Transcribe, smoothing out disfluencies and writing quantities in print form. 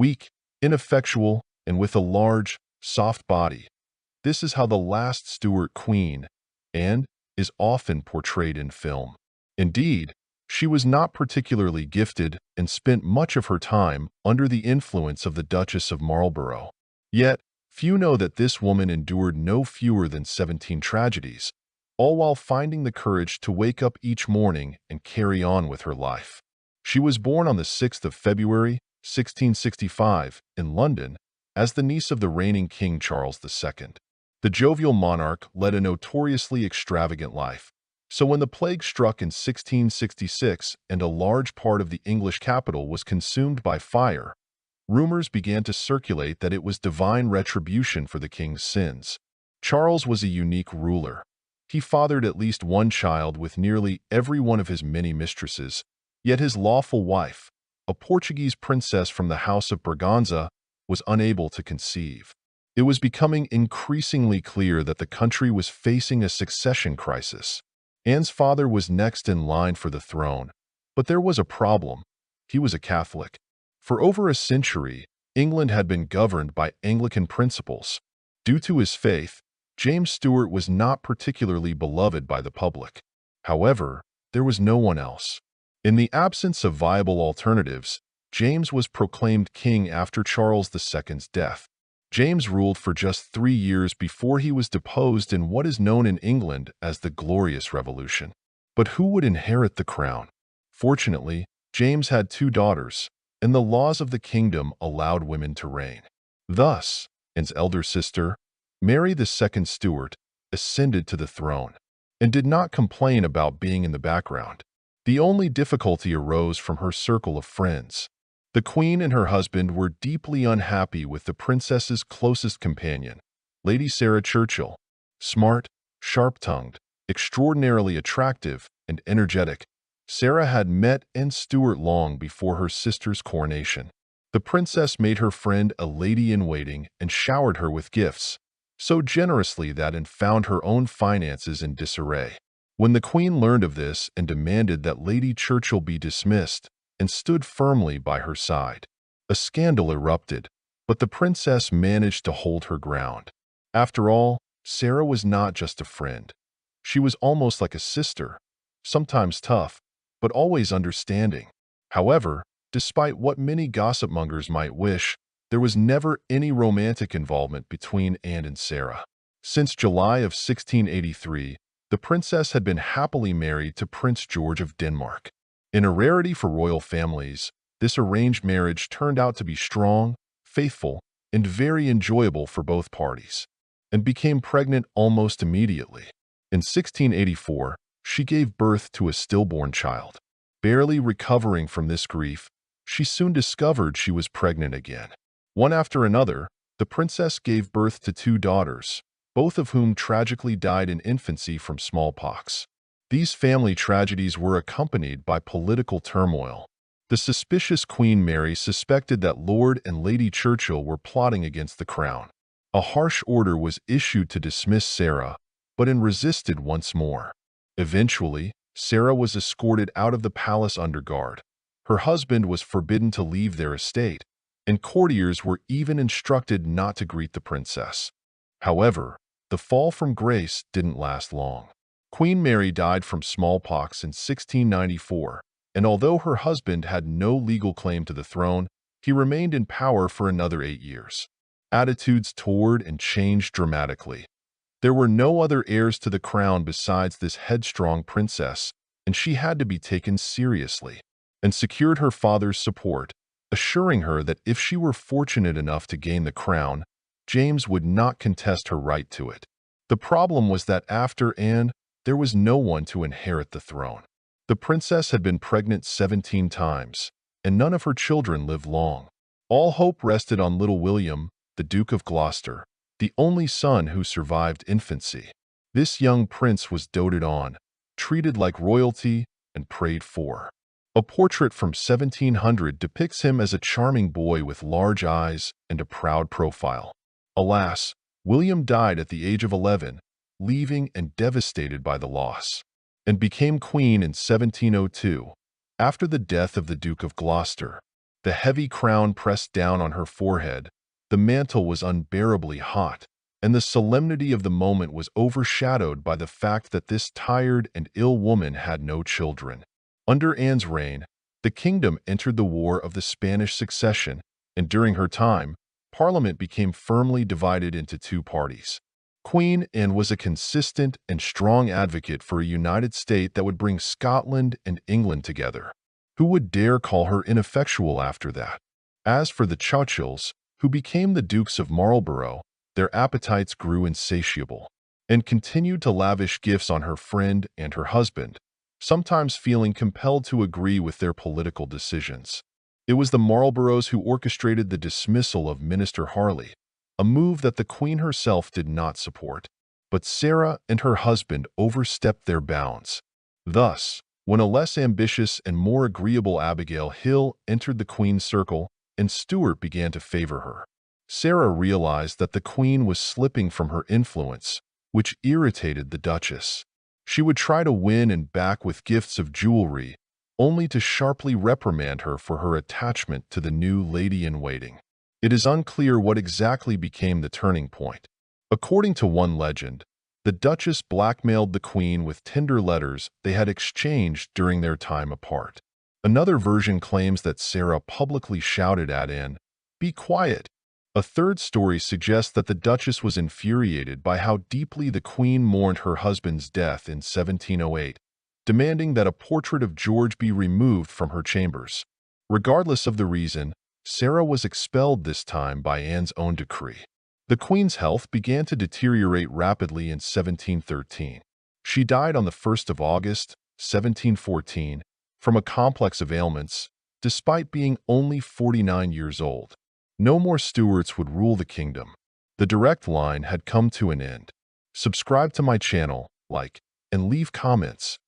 weak, ineffectual, and with a large, soft body. This is how the last Stuart queen, Anne, is often portrayed in film. Indeed, she was not particularly gifted and spent much of her time under the influence of the Duchess of Marlborough. Yet, few know that this woman endured no fewer than 17 tragedies, all while finding the courage to wake up each morning and carry on with her life. She was born on the 6th of February, 1665, in London, as the niece of the reigning King Charles II. The jovial monarch led a notoriously extravagant life, so when the plague struck in 1666 and a large part of the English capital was consumed by fire, rumors began to circulate that it was divine retribution for the king's sins. Charles was a unique ruler. He fathered at least one child with nearly every one of his many mistresses, yet his lawful wife, a Portuguese princess from the House of Braganza, was unable to conceive. It was becoming increasingly clear that the country was facing a succession crisis. Anne's father was next in line for the throne, but there was a problem. He was a Catholic. For over a century, England had been governed by Anglican principles. Due to his faith, James Stuart was not particularly beloved by the public. However, there was no one else. In the absence of viable alternatives, James was proclaimed king after Charles II's death. James ruled for just 3 years before he was deposed in what is known in England as the Glorious Revolution. But who would inherit the crown? Fortunately, James had 2 daughters, and the laws of the kingdom allowed women to reign. Thus, Anne's elder sister, Mary II Stuart, ascended to the throne, and did not complain about being in the background. The only difficulty arose from her circle of friends. The Queen and her husband were deeply unhappy with the princess's closest companion, Lady Sarah Churchill. Smart, sharp-tongued, extraordinarily attractive, and energetic, Sarah had met Anne Stuart long before her sister's coronation. The princess made her friend a lady-in-waiting and showered her with gifts, so generously that Anne found her own finances in disarray. When the Queen learned of this and demanded that Lady Churchill be dismissed, and stood firmly by her side, a scandal erupted, but the princess managed to hold her ground. After all, Sarah was not just a friend. She was almost like a sister, sometimes tough, but always understanding. However, despite what many gossipmongers might wish, there was never any romantic involvement between Anne and Sarah. Since July of 1683, the princess had been happily married to Prince George of Denmark. In a rarity for royal families, this arranged marriage turned out to be strong, faithful, and very enjoyable for both parties, and became pregnant almost immediately. In 1684, she gave birth to a stillborn child. Barely recovering from this grief, she soon discovered she was pregnant again. One after another, the princess gave birth to 2 daughters, both of whom tragically died in infancy from smallpox. These family tragedies were accompanied by political turmoil. The suspicious Queen Mary suspected that Lord and Lady Churchill were plotting against the crown. A harsh order was issued to dismiss Sarah, but Anne resisted once more. Eventually, Sarah was escorted out of the palace under guard. Her husband was forbidden to leave their estate, and courtiers were even instructed not to greet the princess. However, the fall from grace didn't last long. Queen Mary died from smallpox in 1694, and although her husband had no legal claim to the throne, he remained in power for another 8 years. Attitudes toward and changed dramatically. There were no other heirs to the crown besides this headstrong princess, and she had to be taken seriously, and secured her father's support, assuring her that if she were fortunate enough to gain the crown, James would not contest her right to it. The problem was that after Anne, there was no one to inherit the throne. The princess had been pregnant 17 times, and none of her children lived long. All hope rested on little William, the Duke of Gloucester, the only son who survived infancy. This young prince was doted on, treated like royalty, and prayed for. A portrait from 1700 depicts him as a charming boy with large eyes and a proud profile. Alas, William died at the age of 11, leaving and devastated by the loss, and became queen in 1702, after the death of the Duke of Gloucester. the heavy crown pressed down on her forehead. The mantle was unbearably hot, and the solemnity of the moment was overshadowed by the fact that this tired and ill woman had no children. Under Anne's reign, the kingdom entered the War of the Spanish Succession, and during her time, Parliament became firmly divided into two parties. Queen Anne was a consistent and strong advocate for a united state that would bring Scotland and England together. Who would dare call her ineffectual after that? As for the Churchills, who became the Dukes of Marlborough, their appetites grew insatiable, and continued to lavish gifts on her friend and her husband, sometimes feeling compelled to agree with their political decisions. It was the Marlboroughs who orchestrated the dismissal of Minister Harley, a move that the Queen herself did not support. But Sarah and her husband overstepped their bounds. Thus, when a less ambitious and more agreeable Abigail Hill entered the Queen's circle, and Stuart began to favor her, Sarah realized that the Queen was slipping from her influence, which irritated the Duchess. She would try to win and back with gifts of jewelry, only to sharply reprimand her for her attachment to the new lady-in-waiting. It is unclear what exactly became the turning point. According to one legend, the Duchess blackmailed the Queen with tender letters they had exchanged during their time apart. Another version claims that Sarah publicly shouted at Anne, "Be quiet." A third story suggests that the Duchess was infuriated by how deeply the Queen mourned her husband's death in 1708, demanding that a portrait of George be removed from her chambers. Regardless of the reason, Sarah was expelled this time by Anne's own decree. The Queen's health began to deteriorate rapidly in 1713. She died on the 1st of August, 1714, from a complex of ailments, despite being only 49 years old. No more Stuarts would rule the kingdom. The direct line had come to an end. Subscribe to my channel, like, and leave comments.